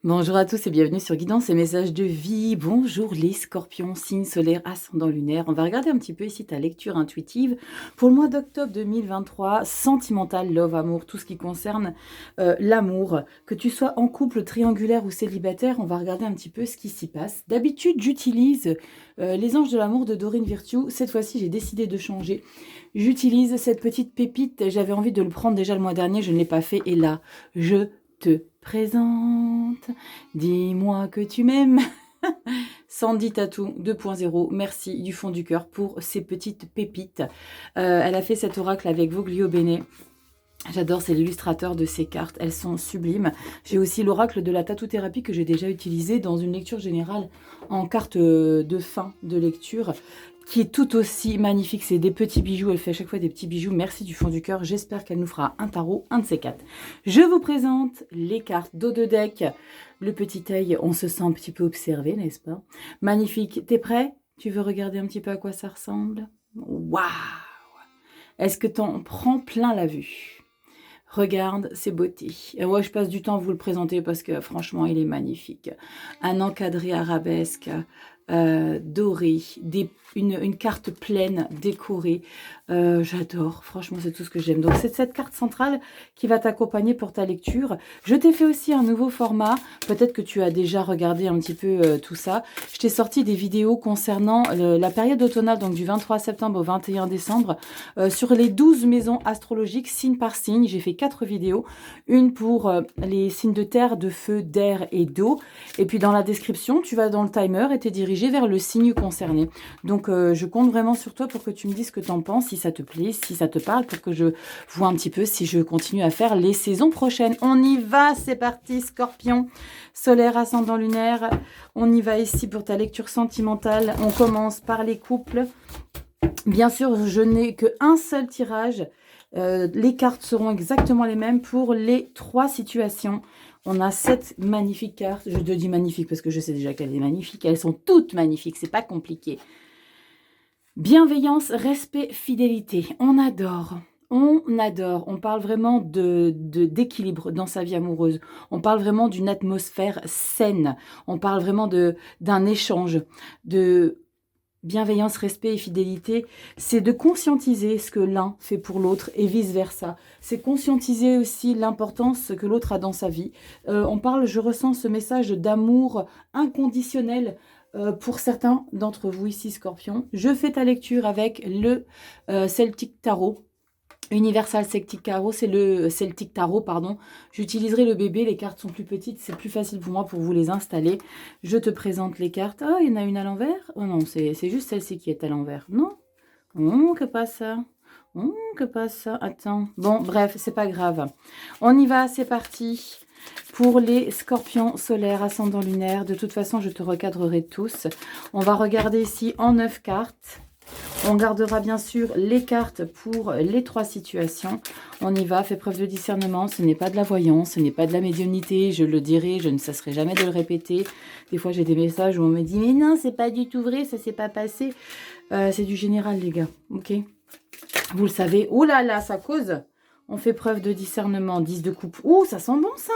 Bonjour à tous et bienvenue sur Guidance et Messages de Vie. Bonjour les scorpions, signe solaire, ascendant lunaire. On va regarder un petit peu ici ta lecture intuitive pour le mois d'octobre 2023, sentimental, love, amour, tout ce qui concerne l'amour. Que tu sois en couple, triangulaire ou célibataire, on va regarder un petit peu ce qui s'y passe. D'habitude, j'utilise les anges de l'amour de Doreen Virtue. Cette fois-ci, j'ai décidé de changer. J'utilise cette petite pépite. J'avais envie de le prendre déjà le mois dernier, je ne l'ai pas fait. Et là, je te présente, dis-moi que tu m'aimes. Sandy Tatou 2.0, merci du fond du cœur pour ces petites pépites. Elle a fait cet oracle avec Voglio Bene. J'adore, c'est l'illustrateur de ces cartes, elles sont sublimes. J'ai aussi l'oracle de la tatou-thérapie que j'ai déjà utilisé dans une lecture générale en carte de fin de lecture, qui est tout aussi magnifique. C'est des petits bijoux, elle fait à chaque fois des petits bijoux. Merci du fond du cœur, j'espère qu'elle nous fera un tarot, un de ces quatre. Je vous présente les cartes dos de deck. Le petit œil, on se sent un petit peu observé, n'est-ce pas? Magnifique, t'es prêt? Tu veux regarder un petit peu à quoi ça ressemble? Waouh! Est-ce que t'en prends plein la vue? Regarde ces beautés. Et ouais, je passe du temps à vous le présenter parce que franchement, il est magnifique. Un encadré arabesque, doré, une carte pleine, décorée. J'adore, franchement, c'est tout ce que j'aime. Donc, c'est cette carte centrale qui va t'accompagner pour ta lecture. Je t'ai fait aussi un nouveau format. Peut-être que tu as déjà regardé un petit peu tout ça. Je t'ai sorti des vidéos concernant la période automnale, donc du 23 septembre au 21 décembre, sur les 12 maisons astrologiques, signe par signe. J'ai fait 4 vidéos. Une pour les signes de terre, de feu, d'air et d'eau. Et puis, dans la description, tu vas dans le timer et t'es dirigé vers le signe concerné. Donc, je compte vraiment sur toi pour que tu me dises ce que tu en penses, si ça te plaît, si ça te parle, pour que je vois un petit peu si je continue à faire les saisons prochaines. On y va, c'est parti, Scorpion, solaire, ascendant lunaire. On y va ici pour ta lecture sentimentale. On commence par les couples. Bien sûr, je n'ai qu'un seul tirage. Les cartes seront exactement les mêmes pour les 3 situations. On a 7 magnifiques cartes. Je te dis magnifiques parce que je sais déjà qu'elles sont magnifiques. Elles sont toutes magnifiques, c'est pas compliqué. Bienveillance, respect, fidélité. On adore. On adore. On parle vraiment d'équilibre dans sa vie amoureuse. On parle vraiment d'une atmosphère saine. On parle vraiment d'un échange, de bienveillance, respect et fidélité. C'est de conscientiser ce que l'un fait pour l'autre et vice-versa. C'est conscientiser aussi l'importance que l'autre a dans sa vie. On parle, je ressens ce message d'amour inconditionnel pour certains d'entre vous ici, Scorpion. Je fais ta lecture avec le Celtic Tarot. Universal Celtic Tarot, c'est le Celtic Tarot, pardon. J'utiliserai le bébé, les cartes sont plus petites, c'est plus facile pour moi pour vous les installer. Je te présente les cartes. Oh, il y en a une à l'envers? Oh non, c'est juste celle-ci qui est à l'envers. Non? Oh, que pas ça? Oh, que pas ça? Attends. Bon, bref, c'est pas grave. On y va, c'est parti. Pour les scorpions solaires, ascendant lunaire, de toute façon, je te recadrerai tous. On va regarder ici en 9 cartes. On gardera bien sûr les cartes pour les 3 situations. On y va, fais preuve de discernement. Ce n'est pas de la voyance, ce n'est pas de la médiumnité. Je le dirai, je ne cesserai jamais de le répéter. Des fois, j'ai des messages où on me dit « Mais non, c'est pas du tout vrai, ça s'est pas passé. » C'est du général, les gars. Ok? Vous le savez. Oh là là, ça cause. On fait preuve de discernement. 10 de coupe. Oh, ça sent bon, ça.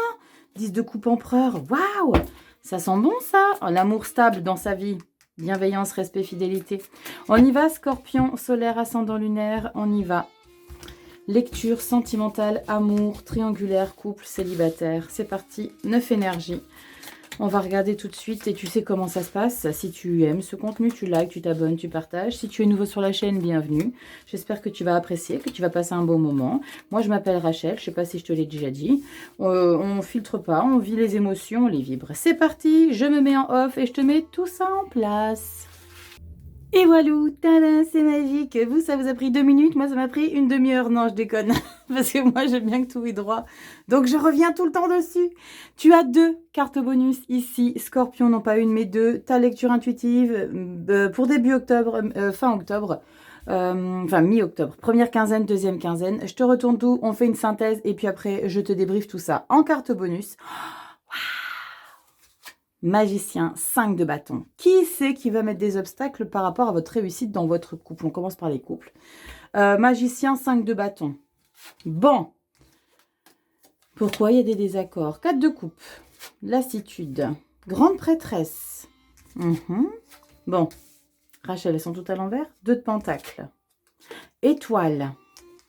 10 de coupe empereur. Waouh! Ça sent bon, ça. L'amour stable dans sa vie. Bienveillance, respect, fidélité. On y va, Scorpion, solaire, ascendant lunaire. On y va. Lecture sentimentale, amour, triangulaire, couple, célibataire. C'est parti. 9 énergies. On va regarder tout de suite et tu sais comment ça se passe. Si tu aimes ce contenu, tu likes, tu t'abonnes, tu partages. Si tu es nouveau sur la chaîne, bienvenue. J'espère que tu vas apprécier, que tu vas passer un bon moment. Moi, je m'appelle Rachel. Je ne sais pas si je te l'ai déjà dit. On ne filtre pas, on vit les émotions, on les vibre. C'est parti, je me mets en off et je te mets tout ça en place. Et voilà, tada, c'est magique. Vous, ça vous a pris 2 minutes. Moi, ça m'a pris une demi-heure. Non, je déconne. Parce que moi, j'aime bien que tout est droit. Donc, je reviens tout le temps dessus. Tu as 2 cartes bonus ici. Scorpion, non pas une, mais 2. Ta lecture intuitive pour début octobre, fin octobre. Enfin, mi-octobre. Première quinzaine, deuxième quinzaine. Je te retourne tout. On fait une synthèse. Et puis après, je te débriefe tout ça en carte bonus. Magicien, 5 de bâton. Qui c'est qui va mettre des obstacles par rapport à votre réussite dans votre couple? On commence par les couples. Magicien, 5 de bâton. Bon. Pourquoi il y a des désaccords? 4 de coupe. lassitude. Grande prêtresse. Bon, Rachel, elles sont toutes à l'envers. 2 de pentacles. Étoile.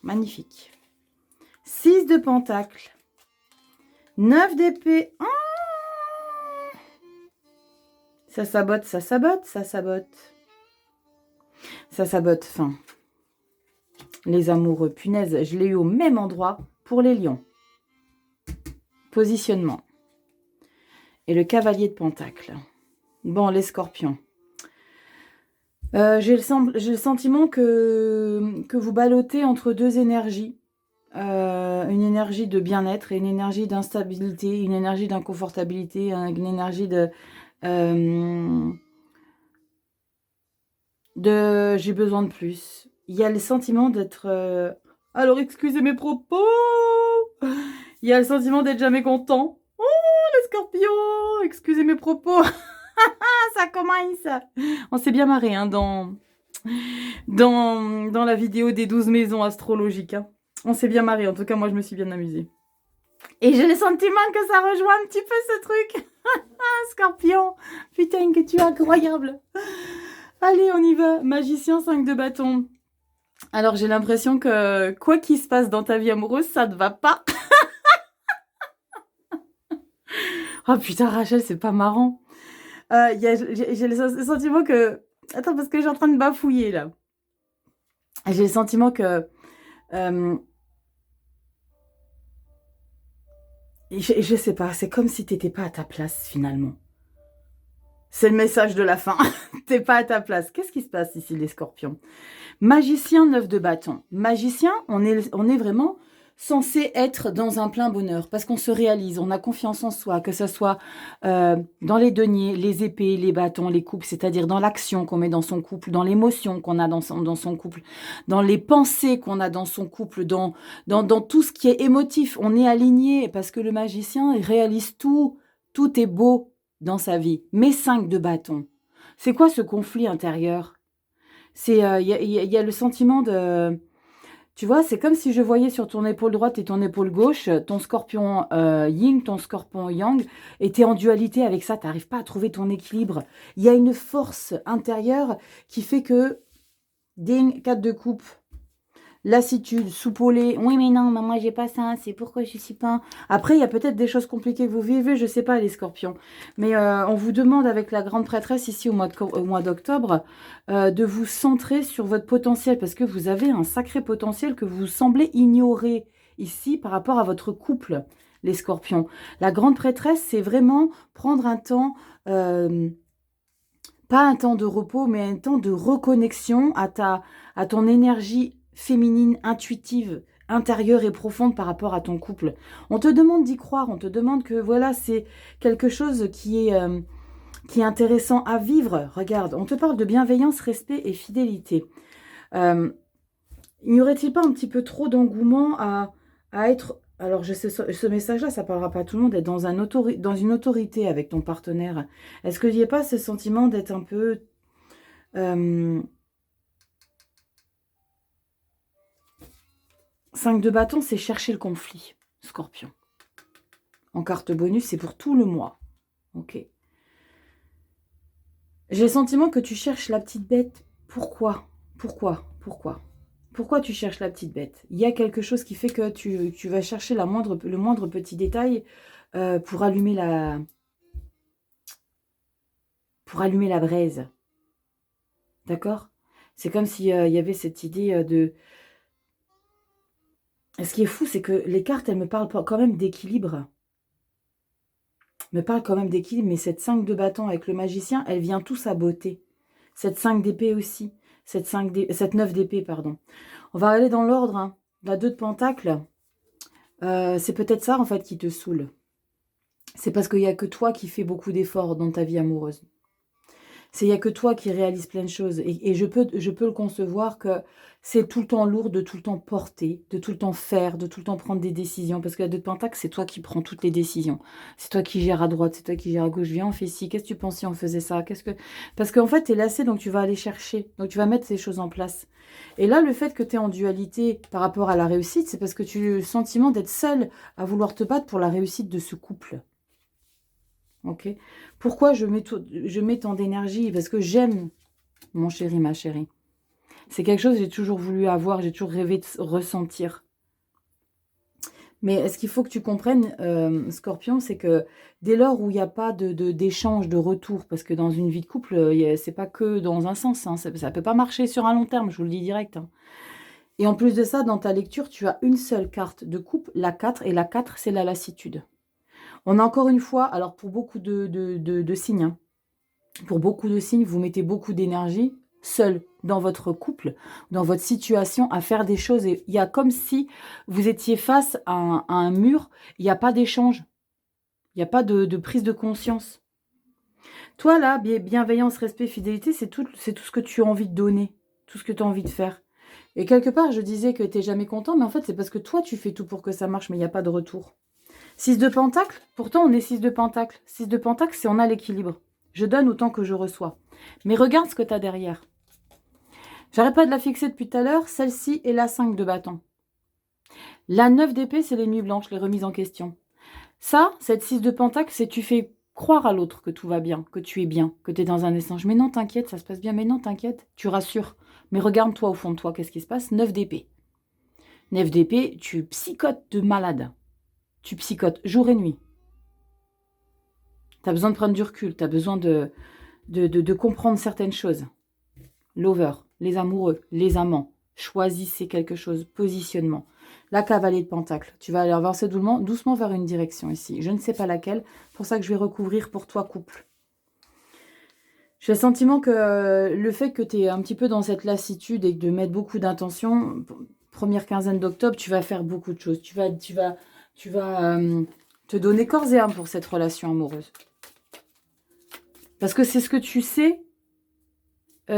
Magnifique. 6 de pentacles. 9 d'épée. Oh, ça sabote, ça sabote, ça sabote. Ça sabote, fin. Les amoureux, punaise, je l'ai eu au même endroit pour les lions. Positionnement. Et le cavalier de pentacles. Bon, les scorpions. J'ai le sentiment que vous ballottez entre 2 énergies. Une énergie de bien-être et une énergie d'instabilité, une énergie d'inconfortabilité, une énergie de j'ai besoin de plus. Il y a le sentiment d'être... alors, excusez mes propos. Il y a le sentiment d'être jamais content. Oh, les scorpions, excusez mes propos. Ça commence. On s'est bien marré hein, dans la vidéo des 12 maisons astrologiques. Hein. On s'est bien marré. En tout cas, moi, je me suis bien amusée. Et j'ai le sentiment que ça rejoint un petit peu ce truc. Scorpion. Putain, que tu es incroyable. Allez, on y va. Magicien 5 de bâton. Alors, j'ai l'impression que quoi qu'il se passe dans ta vie amoureuse, ça ne va pas. Oh putain, Rachel, c'est pas marrant. J'ai le sentiment que... Attends, parce que je suis en train de bafouiller, là. J'ai le sentiment que... je sais pas, c'est comme si t'étais pas à ta place, finalement. C'est le message de la fin. T'es pas à ta place. Qu'est-ce qui se passe ici, les scorpions? Magicien 9 de bâton. Magicien, on est vraiment censé être dans un plein bonheur parce qu'on se réalise, on a confiance en soi, que ce soit dans les deniers, les épées, les bâtons, les coupes, c'est-à-dire dans l'action qu'on met dans son couple, dans l'émotion qu'on a dans son couple, dans les pensées qu'on a dans son couple, dans tout ce qui est émotif. On est aligné parce que le magicien, il réalise tout. Tout est beau dans sa vie. Mais 5 de bâton. C'est quoi ce conflit intérieur? C'est, y a le sentiment de... Tu vois, c'est comme si je voyais sur ton épaule droite et ton épaule gauche, ton scorpion yin, ton scorpion yang, et t'es en dualité avec ça, t'arrives pas à trouver ton équilibre. Il y a une force intérieure qui fait que, ding, 4 de coupe, lassitude, soupolée, oui mais non, moi j'ai pas ça, c'est pourquoi je suis pas... Après, il y a peut-être des choses compliquées que vous vivez, je sais pas les scorpions, mais on vous demande avec la grande prêtresse ici au mois d'octobre de vous centrer sur votre potentiel, parce que vous avez un sacré potentiel que vous semblez ignorer ici par rapport à votre couple, les scorpions. La grande prêtresse, c'est vraiment prendre un temps... pas un temps de repos, mais un temps de reconnexion à ton énergie féminine, intuitive, intérieure et profonde par rapport à ton couple. On te demande d'y croire, on te demande que voilà, c'est quelque chose qui est intéressant à vivre. Regarde, on te parle de bienveillance, respect et fidélité. N'y aurait-il pas un petit peu trop d'engouement à être... Alors, je sais, ce message-là, ça ne parlera pas à tout le monde, d'être dans une autorité avec ton partenaire. Est-ce qu'il n'y a pas ce sentiment d'être un peu... 5 de bâton, c'est chercher le conflit, Scorpion. En carte bonus, c'est pour tout le mois. Ok. J'ai le sentiment que tu cherches la petite bête. Pourquoi? Pourquoi tu cherches la petite bête? Il y a quelque chose qui fait que tu vas chercher le moindre petit détail pour allumer la braise. D'accord? C'est comme s'il y avait cette idée de... Ce qui est fou, c'est que les cartes, elles me parlent quand même d'équilibre. Mais cette 5 de bâton avec le magicien, elle vient tout saboter. Cette 5 d'épée aussi. Cette 9 d'épée, pardon. On va aller dans l'ordre. Hein. La 2 de pentacle, c'est peut-être ça, en fait, qui te saoule. C'est parce qu'il n'y a que toi qui fais beaucoup d'efforts dans ta vie amoureuse. Il n'y a que toi qui réalises plein de choses. Et je peux le concevoir que c'est tout le temps lourd de tout le temps porter, de tout le temps faire, de tout le temps prendre des décisions. Parce que la 2 de pentacle, c'est toi qui prends toutes les décisions. C'est toi qui gères à droite, c'est toi qui gères à gauche. Viens, on fait ci. Qu'est-ce que tu penses si on faisait ça? Parce qu'en fait, tu es lassé, donc tu vas aller chercher. Donc tu vas mettre ces choses en place. Et là, le fait que tu es en dualité par rapport à la réussite, c'est parce que tu as le sentiment d'être seule à vouloir te battre pour la réussite de ce couple. Ok. Pourquoi je mets tant d'énergie? Parce que j'aime mon chéri, ma chérie. C'est quelque chose que j'ai toujours voulu avoir, j'ai toujours rêvé de ressentir. Mais ce qu'il faut que tu comprennes, Scorpion, c'est que dès lors où il n'y a pas d'échange, de retour, parce que dans une vie de couple, c'est pas que dans un sens, hein, ça ne peut pas marcher sur un long terme, je vous le dis direct. Hein. Et en plus de ça, dans ta lecture, tu as une seule carte de couple, la 4, et la 4, c'est la lassitude. On a encore une fois, alors pour beaucoup de signes, hein, pour beaucoup de signes, vous mettez beaucoup d'énergie seul dans votre couple, dans votre situation, à faire des choses. Et il y a comme si vous étiez face à un mur, il n'y a pas d'échange, il n'y a pas de prise de conscience. Toi, là, bienveillance, respect, fidélité, c'est tout ce que tu as envie de donner, tout ce que tu as envie de faire. Et quelque part, je disais que tu n'es jamais content, mais en fait, c'est parce que toi, tu fais tout pour que ça marche, mais il n'y a pas de retour. 6 de pentacle, pourtant on est 6 de pentacle. 6 de pentacle, c'est on a l'équilibre. Je donne autant que je reçois. Mais regarde ce que tu as derrière. J'arrête pas de la fixer depuis tout à l'heure. Celle-ci est la 5 de bâton. La 9 d'épée, c'est les nuits blanches, les remises en question. Ça, cette 6 de pentacle, c'est tu fais croire à l'autre que tout va bien, que tu es bien, que tu es dans un échange. Mais non, t'inquiète, ça se passe bien. Mais non, t'inquiète, tu rassures. Mais regarde-toi au fond de toi, qu'est-ce qui se passe? 9 d'épée. 9 d'épée, tu psychotes de malade. Tu psychotes jour et nuit. Tu as besoin de prendre du recul, tu as besoin de comprendre certaines choses. Lover, les amoureux, les amants, choisissez quelque chose, positionnement. La cavalier de pentacle, tu vas aller avancer doucement vers une direction ici. Je ne sais pas laquelle, pour ça que je vais recouvrir pour toi couple. J'ai le sentiment que le fait que tu es un petit peu dans cette lassitude et de mettre beaucoup d'intention, première quinzaine d'octobre, tu vas faire beaucoup de choses. Tu vas te donner corps et âme pour cette relation amoureuse. Parce que c'est ce que tu sais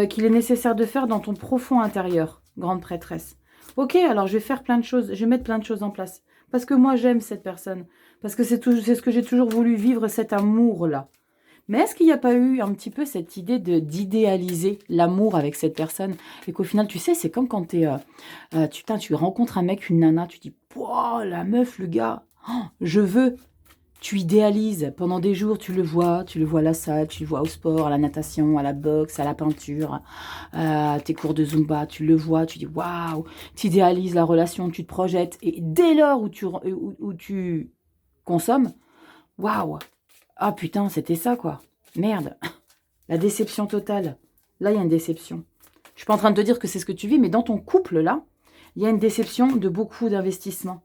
qu'il est nécessaire de faire dans ton profond intérieur, grande prêtresse. Ok, alors je vais faire plein de choses, je vais mettre plein de choses en place. Parce que moi, j'aime cette personne. Parce que c'est ce que j'ai toujours voulu vivre, cet amour-là. Mais est-ce qu'il n'y a pas eu un petit peu cette idée d'idéaliser l'amour avec cette personne? Et qu'au final, tu sais, c'est comme quand tu rencontres un mec, une nana, tu dis, oh, la meuf, le gars, oh, je veux. Tu idéalises pendant des jours, tu le vois à la salle, tu le vois au sport, à la natation, à la boxe, à la peinture, à tes cours de Zumba, tu le vois, tu dis waouh, tu idéalises la relation, tu te projettes, et dès lors où tu consommes, waouh, ah putain, c'était ça quoi, merde, la déception totale. Là, il y a une déception. Je suis pas en train de te dire que c'est ce que tu vis, mais dans ton couple, là, il y a une déception de beaucoup d'investissements.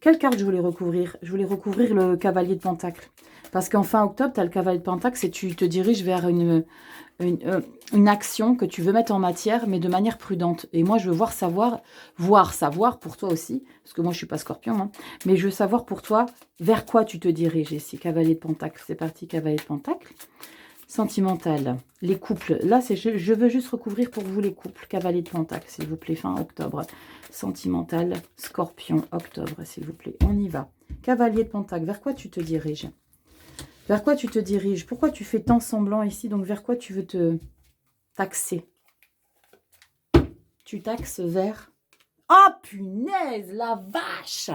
Quelle carte je voulais recouvrir? Je voulais recouvrir le cavalier de pentacle. Parce qu'en fin octobre, tu as le cavalier de pentacle, c'est tu te diriges vers une action que tu veux mettre en matière, mais de manière prudente. Et moi, je veux savoir pour toi aussi, parce que moi, je ne suis pas scorpion, hein, mais je veux savoir pour toi vers quoi tu te diriges ici. Cavalier de pentacle, c'est parti, cavalier de pentacle. Sentimental, les couples. Là, je veux juste recouvrir pour vous les couples. Cavalier de pentacle, s'il vous plaît, fin octobre. Sentimental, scorpion, octobre, s'il vous plaît. On y va. Cavalier de pentacle, vers quoi tu te diriges? Vers quoi tu te diriges? Pourquoi tu fais tant semblant ici? Donc, vers quoi tu veux te taxer? Tu taxes vers... Oh, punaise, la vache!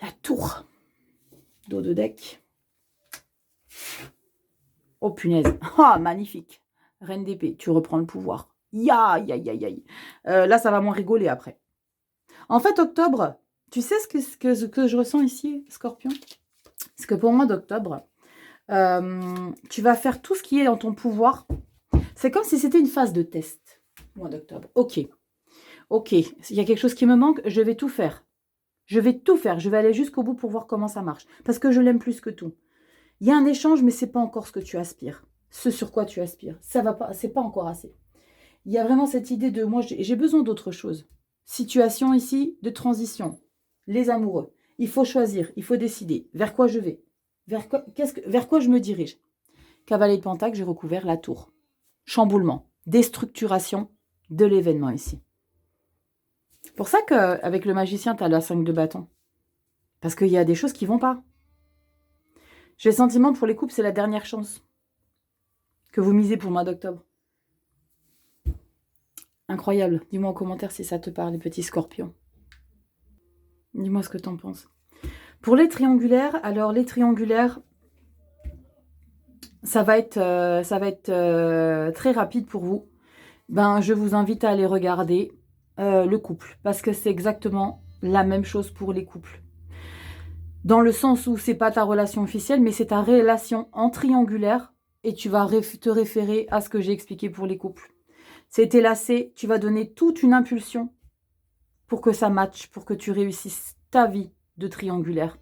La tour. Dos de deck. Oh punaise, ah magnifique. Reine d'épée, tu reprends le pouvoir. Ya, ya, ya, ya. Là, ça va moins rigoler après. En fait, octobre, tu sais ce que je ressens ici, Scorpion? C'est que pour moi d'octobre, tu vas faire tout ce qui est dans ton pouvoir. C'est comme si c'était une phase de test. Mois d'octobre. Ok. Ok. Il y a quelque chose qui me manque, je vais tout faire. Je vais tout faire. Je vais aller jusqu'au bout pour voir comment ça marche. Parce que je l'aime plus que tout. Il y a un échange, mais ce n'est pas encore ce que tu aspires. Ce sur quoi tu aspires. Ça va pas, c'est pas encore assez. Il y a vraiment cette idée de moi, j'ai besoin d'autre chose. Situation ici de transition. Les amoureux. Il faut choisir, il faut décider. Vers quoi je vais? Vers quoi je me dirige? Cavalier de Pentacle, j'ai recouvert la tour. Chamboulement, déstructuration de l'événement ici. C'est pour ça qu'avec le magicien, tu as la 5 de bâton. Parce qu'il y a des choses qui vont pas. J'ai le sentiment pour les couples, c'est la dernière chance que vous misez pour le mois d'octobre. Incroyable. Dis-moi en commentaire si ça te parle, les petits scorpions. Dis-moi ce que t'en penses. Pour les triangulaires, alors les triangulaires, ça va être très rapide pour vous. Ben, je vous invite à aller regarder le couple, parce que c'est exactement la même chose pour les couples. Dans le sens où c'est pas ta relation officielle, mais c'est ta relation en triangulaire, et tu vas te référer à ce que j'ai expliqué pour les couples. C'était lacé, tu vas donner toute une impulsion pour que ça matche, pour que tu réussisses ta vie de triangulaire.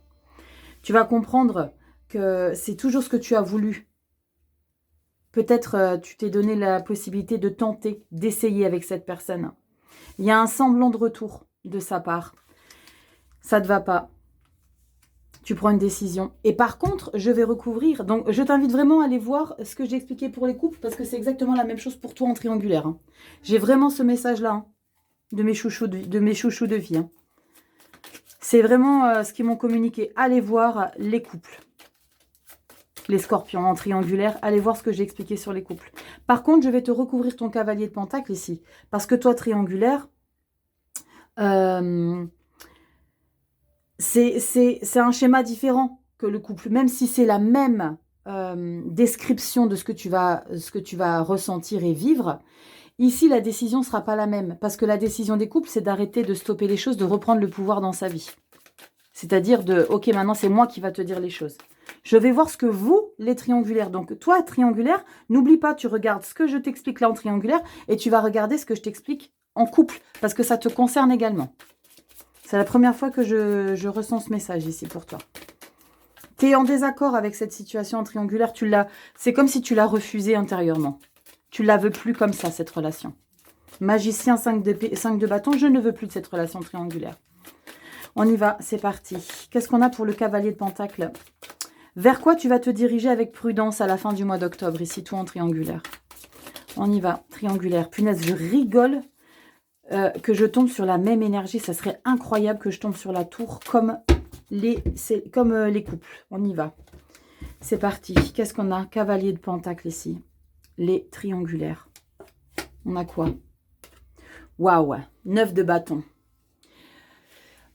Tu vas comprendre que c'est toujours ce que tu as voulu. Peut-être tu t'es donné la possibilité de tenter, d'essayer avec cette personne. Il y a un semblant de retour de sa part. Ça ne te va pas. Tu prends une décision. Et par contre, je vais recouvrir. Donc, je t'invite vraiment à aller voir ce que j'ai expliqué pour les couples, parce que c'est exactement la même chose pour toi en triangulaire. Hein. J'ai vraiment ce message-là hein, de mes chouchous de vie. Hein. C'est vraiment ce qu'ils m'ont communiqué. Allez voir les couples. Les scorpions en triangulaire, allez voir ce que j'ai expliqué sur les couples. Par contre, je vais te recouvrir ton cavalier de pentacle ici. Parce que toi, triangulaire, c'est un schéma différent que le couple. Même si c'est la même description de ce que tu vas ressentir et vivre, ici, la décision ne sera pas la même. Parce que la décision des couples, c'est d'arrêter de stopper les choses, de reprendre le pouvoir dans sa vie. C'est-à-dire de, ok, maintenant, c'est moi qui va te dire les choses. Je vais voir ce que vous, les triangulaires, donc toi, triangulaire, n'oublie pas, tu regardes ce que je t'explique là en triangulaire et tu vas regarder ce que je t'explique en couple, parce que ça te concerne également. C'est la première fois que je ressens ce message ici pour toi. Tu es en désaccord avec cette situation en triangulaire, c'est comme si tu l'as refusée intérieurement. Tu ne la veux plus comme ça, cette relation. Magicien 5 de bâton, je ne veux plus de cette relation triangulaire. On y va, c'est parti. Qu'est-ce qu'on a pour le cavalier de pentacle ? Vers quoi tu vas te diriger avec prudence à la fin du mois d'octobre, ici, tout en triangulaire. On y va, triangulaire. Punaise, je rigole que je tombe sur la même énergie. Ça serait incroyable que je tombe sur la tour comme les couples. On y va. C'est parti. Qu'est-ce qu'on a? Cavalier de pentacle ici. Les triangulaires. On a quoi? Waouh, 9 de bâton.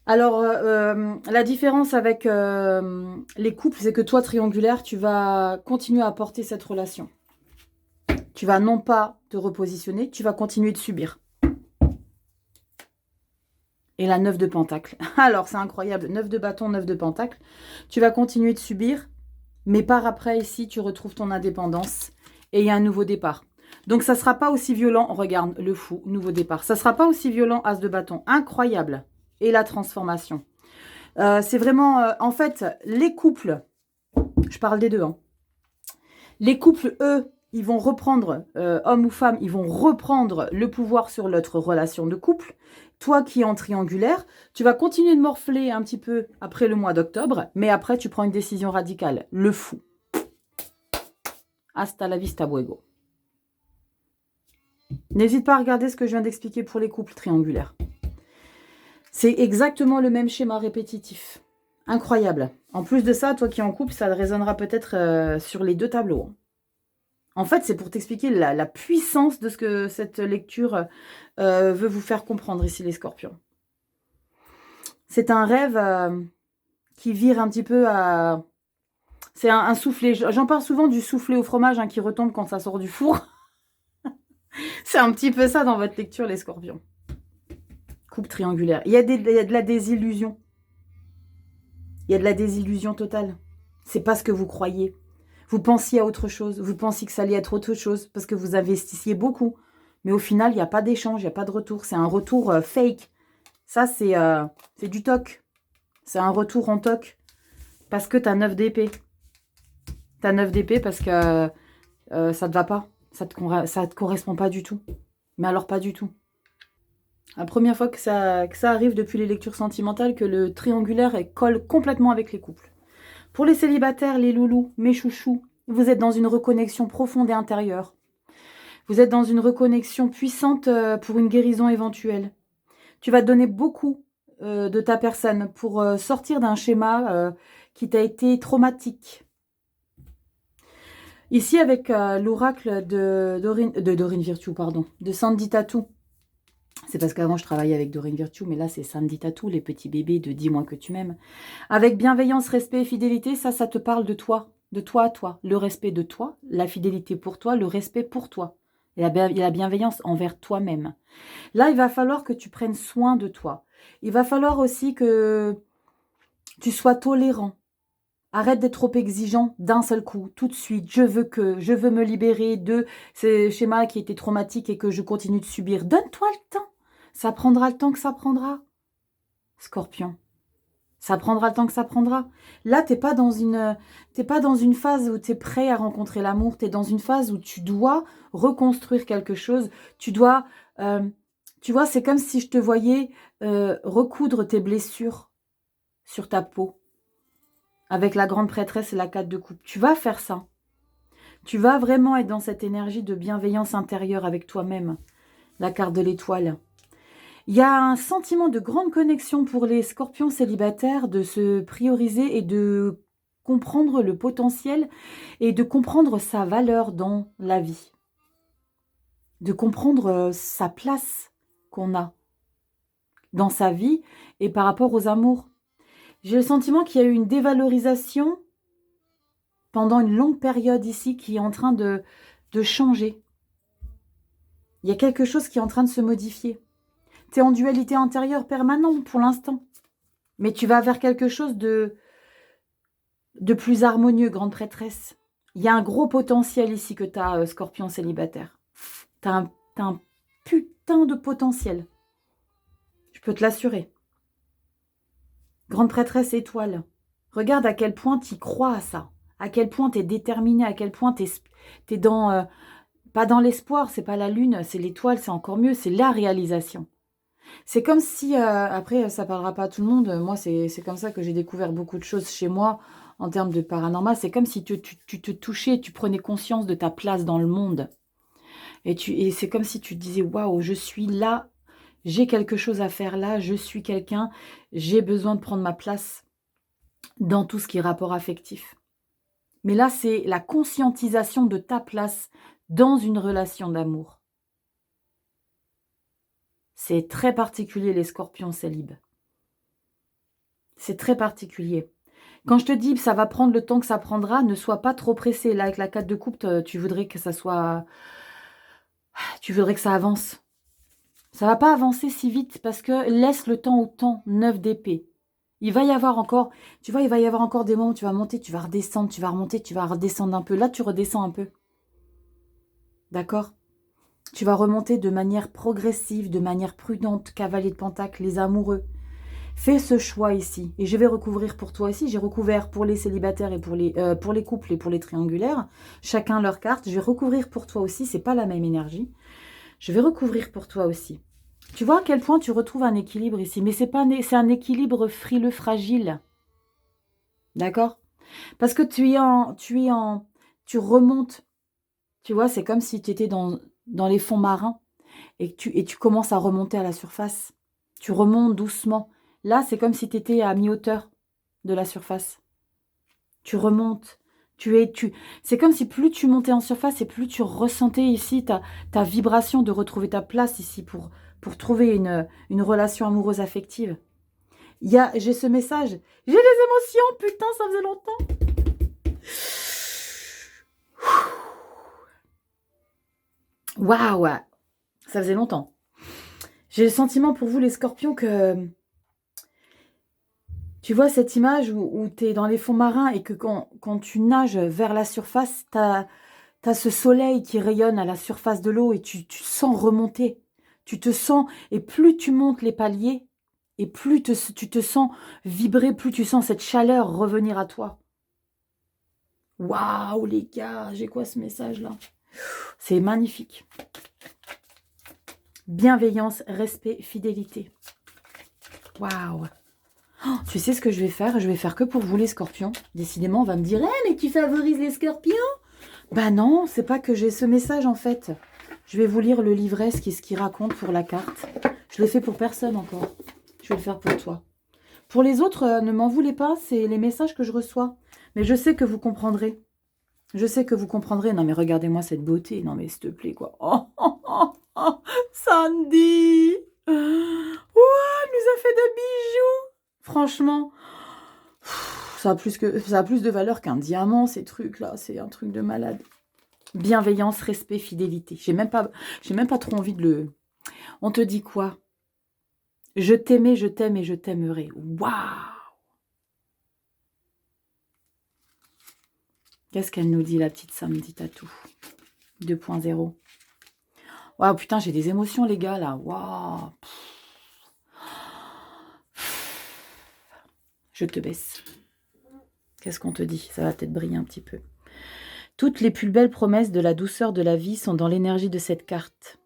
Alors, la différence avec les couples, c'est que toi, triangulaire, tu vas continuer à porter cette relation. Tu vas non pas te repositionner, tu vas continuer de subir. Et la 9 de pentacle. Alors, c'est incroyable. 9 de bâton, 9 de pentacle. Tu vas continuer de subir, mais par après, ici, tu retrouves ton indépendance et il y a un nouveau départ. Donc, ça ne sera pas aussi violent. Regarde, le fou, nouveau départ. Ça ne sera pas aussi violent, as de bâton. Incroyable. Et la transformation. C'est vraiment... en fait, les couples... Je parle des deux. Hein. Les couples, eux, ils vont reprendre, homme ou femme, ils vont reprendre le pouvoir sur notre relation de couple. Toi qui es en triangulaire, tu vas continuer de morfler un petit peu après le mois d'octobre, mais après, tu prends une décision radicale. Le fou. Hasta la vista, buego. N'hésite pas à regarder ce que je viens d'expliquer pour les couples triangulaires. C'est exactement le même schéma répétitif. Incroyable. En plus de ça, toi qui es en couple, ça résonnera peut-être sur les deux tableaux. En fait, c'est pour t'expliquer la puissance de ce que cette lecture veut vous faire comprendre ici, les scorpions. C'est un rêve qui vire un petit peu à... C'est un soufflé. J'en parle souvent du soufflé au fromage hein, qui retombe quand ça sort du four. C'est un petit peu ça dans votre lecture, les scorpions. Coupe triangulaire. Il y a de la désillusion. Il y a de la désillusion totale. C'est pas ce que vous croyez. Vous pensiez à autre chose. Vous pensiez que ça allait être autre chose parce que vous investissiez beaucoup. Mais au final, il n'y a pas d'échange, il n'y a pas de retour. C'est un retour fake. Ça, c'est du toc. C'est un retour en toc. Parce que tu as 9 d'épée. Tu as 9 d'épée parce que ça ne te va pas. Ça te correspond pas du tout. Mais alors pas du tout. La première fois que ça arrive depuis les lectures sentimentales, que le triangulaire colle complètement avec les couples. Pour les célibataires, les loulous, mes chouchous, vous êtes dans une reconnexion profonde et intérieure. Vous êtes dans une reconnexion puissante pour une guérison éventuelle. Tu vas te donner beaucoup de ta personne pour sortir d'un schéma qui t'a été traumatique. Ici, avec l'oracle de Dorine Virtue, pardon, de Sandy Tattoo, C'est parce qu'avant, je travaillais avec Doreen Virtue, mais là, c'est Sandy Tattoo, les petits bébés de dis-moi que tu m'aimes. Avec bienveillance, respect et fidélité, ça te parle de toi à toi. Le respect de toi, la fidélité pour toi, le respect pour toi. Et la bienveillance envers toi-même. Là, il va falloir que tu prennes soin de toi. Il va falloir aussi que tu sois tolérant. Arrête d'être trop exigeant d'un seul coup, tout de suite. Je veux me libérer de ces schémas qui étaient traumatiques et que je continue de subir. Donne-toi le temps. Ça prendra le temps que ça prendra. Scorpion. Ça prendra le temps que ça prendra. Là, t'es pas dans une phase où tu es prêt à rencontrer l'amour. Tu es dans une phase où tu dois reconstruire quelque chose. Tu dois, tu vois, c'est comme si je te voyais recoudre tes blessures sur ta peau. Avec la grande prêtresse et la 4 de coupe. Tu vas faire ça. Tu vas vraiment être dans cette énergie de bienveillance intérieure avec toi-même. La carte de l'étoile. Il y a un sentiment de grande connexion pour les scorpions célibataires, de se prioriser et de comprendre le potentiel et de comprendre sa valeur dans la vie. De comprendre sa place qu'on a dans sa vie et par rapport aux amours. J'ai le sentiment qu'il y a eu une dévalorisation pendant une longue période ici qui est en train de changer. Il y a quelque chose qui est en train de se modifier. Tu es en dualité intérieure permanente pour l'instant. Mais tu vas vers quelque chose de plus harmonieux, grande prêtresse. Il y a un gros potentiel ici que tu as, scorpion célibataire. Tu as un putain de potentiel. Je peux te l'assurer. Grande prêtresse étoile. Regarde à quel point tu crois à ça. À quel point tu es déterminé, à quel point tu es dans... pas dans l'espoir, c'est pas la lune, c'est l'étoile, c'est encore mieux, c'est la réalisation. C'est comme si, après, ça parlera pas à tout le monde, moi, c'est comme ça que j'ai découvert beaucoup de choses chez moi, en termes de paranormal. C'est comme si tu te touchais, tu prenais conscience de ta place dans le monde. Et c'est comme si tu te disais, waouh, je suis là, j'ai quelque chose à faire là, je suis quelqu'un, j'ai besoin de prendre ma place dans tout ce qui est rapport affectif. Mais là, c'est la conscientisation de ta place dans une relation d'amour. C'est très particulier, les scorpions célibes. C'est très particulier. Quand je te dis ça va prendre le temps que ça prendra, ne sois pas trop pressé. Là, avec la 4 de coupe, tu voudrais que ça soit... Tu voudrais que ça avance. Ça va pas avancer si vite parce que laisse le temps au temps, 9 d'épée. Il va y avoir encore, tu vois, il va y avoir encore des moments où tu vas monter, tu vas redescendre, tu vas remonter, tu vas redescendre un peu. Là, tu redescends un peu. D'accord ? Tu vas remonter de manière progressive, de manière prudente, cavalier de pentacle, les amoureux. Fais ce choix ici. Et je vais recouvrir pour toi ici. J'ai recouvert pour les célibataires et pour les couples et pour les triangulaires. Chacun leur carte. Je vais recouvrir pour toi aussi. C'est pas la même énergie. Je vais recouvrir pour toi aussi. Tu vois à quel point tu retrouves un équilibre ici. Mais c'est un équilibre frileux, fragile. D'accord ? Parce que tu remontes. Tu vois, c'est comme si tu étais dans les fonds marins et tu commences à remonter à la surface. Tu remontes doucement. Là, c'est comme si tu étais à mi-hauteur de la surface. Tu remontes. C'est comme si plus tu montais en surface et plus tu ressentais ici ta vibration de retrouver ta place ici pour trouver une relation amoureuse affective. J'ai ce message. J'ai des émotions, putain, ça faisait longtemps. Waouh, ça faisait longtemps. J'ai le sentiment pour vous, les scorpions, que... Tu vois cette image où tu es dans les fonds marins et que quand tu nages vers la surface, tu as ce soleil qui rayonne à la surface de l'eau et tu sens remonter. Tu te sens, et plus tu montes les paliers, et plus tu te sens vibrer, plus tu sens cette chaleur revenir à toi. Waouh les gars, j'ai quoi ce message-là? C'est magnifique. Bienveillance, respect, fidélité. Waouh! Oh, tu sais ce que je vais faire? Je vais faire que pour vous les scorpions. Décidément, on va me dire « mais tu favorises les scorpions ?» Bah non, c'est pas que j'ai ce message en fait. Je vais vous lire le livret, ce qu'il raconte pour la carte. Je l'ai fait pour personne encore. Je vais le faire pour toi. Pour les autres, ne m'en voulez pas, c'est les messages que je reçois. Mais je sais que vous comprendrez. Je sais que vous comprendrez. Non mais regardez-moi cette beauté. Non mais s'il te plaît quoi. Oh, oh, oh, oh, Sandy. Ouah, elle nous a fait de bijoux. Franchement, ça a plus de valeur qu'un diamant, ces trucs-là. C'est un truc de malade. Bienveillance, respect, fidélité. J'ai même pas trop envie de le... On te dit quoi? Je t'aimais, je t'aime et je t'aimerai. Waouh! Qu'est-ce qu'elle nous dit, la petite Samedi Tatou 2.0. Waouh, putain, j'ai des émotions, les gars, là. Waouh! Je te baisse. Qu'est-ce qu'on te dit? Ça va peut-être briller un petit peu. Toutes les plus belles promesses de la douceur de la vie sont dans l'énergie de cette carte.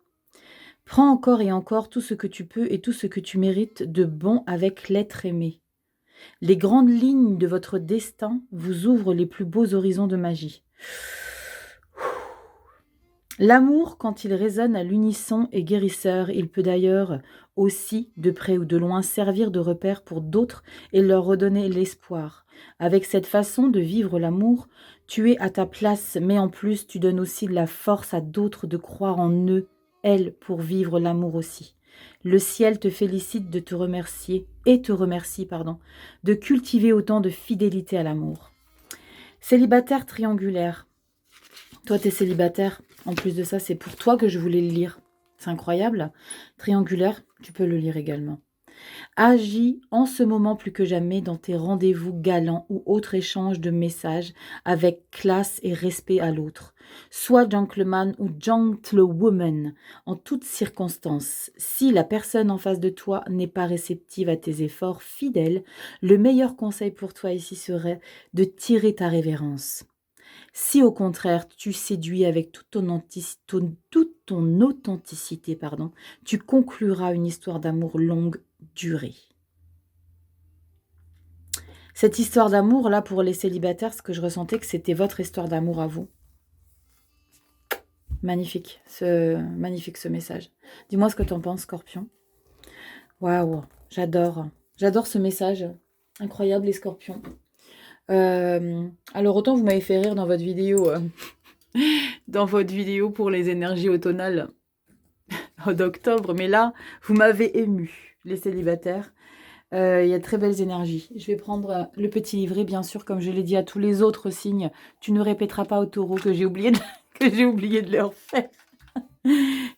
Prends encore et encore tout ce que tu peux et tout ce que tu mérites de bon avec l'être aimé. Les grandes lignes de votre destin vous ouvrent les plus beaux horizons de magie. L'amour, quand il résonne à l'unisson, est guérisseur. Il peut d'ailleurs aussi, de près ou de loin, servir de repère pour d'autres et leur redonner l'espoir. Avec cette façon de vivre l'amour, tu es à ta place, mais en plus, tu donnes aussi de la force à d'autres de croire en eux, elles, pour vivre l'amour aussi. Le ciel te félicite de te remercier, de cultiver autant de fidélité à l'amour. Célibataire triangulaire. Toi, tu es célibataire. En plus de ça, c'est pour toi que je voulais le lire. C'est incroyable. Triangulaire, tu peux le lire également. Agis en ce moment plus que jamais dans tes rendez-vous galants ou autres échanges de messages avec classe et respect à l'autre. Sois gentleman ou gentlewoman en toutes circonstances. Si la personne en face de toi n'est pas réceptive à tes efforts fidèles, le meilleur conseil pour toi ici serait de tirer ta révérence. Si au contraire tu séduis avec toute ton authenticité, tu concluras une histoire d'amour longue durée. Cette histoire d'amour là pour les célibataires, ce que je ressentais que c'était votre histoire d'amour à vous. Magnifique ce message. Dis-moi ce que tu en penses, Scorpion. Waouh, j'adore ce message. Incroyable les Scorpions. Alors autant vous m'avez fait rire dans votre vidéo pour les énergies automnales d'octobre, mais là vous m'avez ému, les célibataires. Il y a de très belles énergies. Je vais prendre le petit livret, bien sûr, comme je l'ai dit à tous les autres signes. Tu ne répéteras pas au taureau que j'ai oublié de leur faire.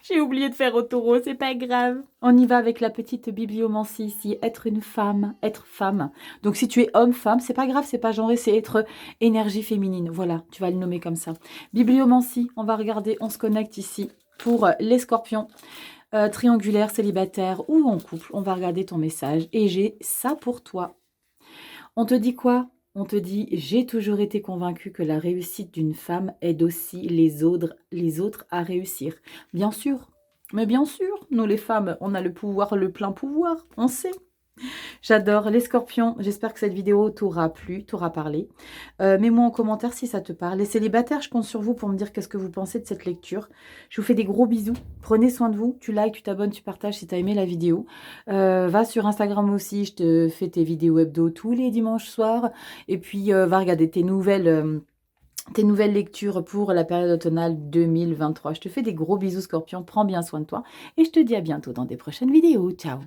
J'ai oublié de faire au taureau, c'est pas grave. On y va avec la petite bibliomancie ici. Être une femme, être femme. Donc si tu es homme-femme, c'est pas grave, c'est pas genré, c'est être énergie féminine. Voilà, tu vas le nommer comme ça. Bibliomancie, on va regarder, on se connecte ici pour les scorpions. Triangulaire, célibataire ou en couple. On va regarder ton message et j'ai ça pour toi. On te dit quoi? On te dit, j'ai toujours été convaincue que la réussite d'une femme aide aussi les autres à réussir. Bien sûr, mais bien sûr, nous les femmes, on a le pouvoir, le plein pouvoir, on sait. J'adore les scorpions. J'espère que cette vidéo t'aura plu, t'aura parlé. Mets-moi en commentaire si ça te parle. Les célibataires, je compte sur vous pour me dire qu'est-ce que vous pensez de cette lecture. Je vous fais des gros bisous. Prenez soin de vous. Tu likes, tu t'abonnes, tu partages si tu as aimé la vidéo. Va sur Instagram aussi. Je te fais tes vidéos hebdo tous les dimanches soirs. Et puis, va regarder tes nouvelles lectures pour la période automnale 2023. Je te fais des gros bisous, Scorpion. Prends bien soin de toi. Et je te dis à bientôt dans des prochaines vidéos. Ciao!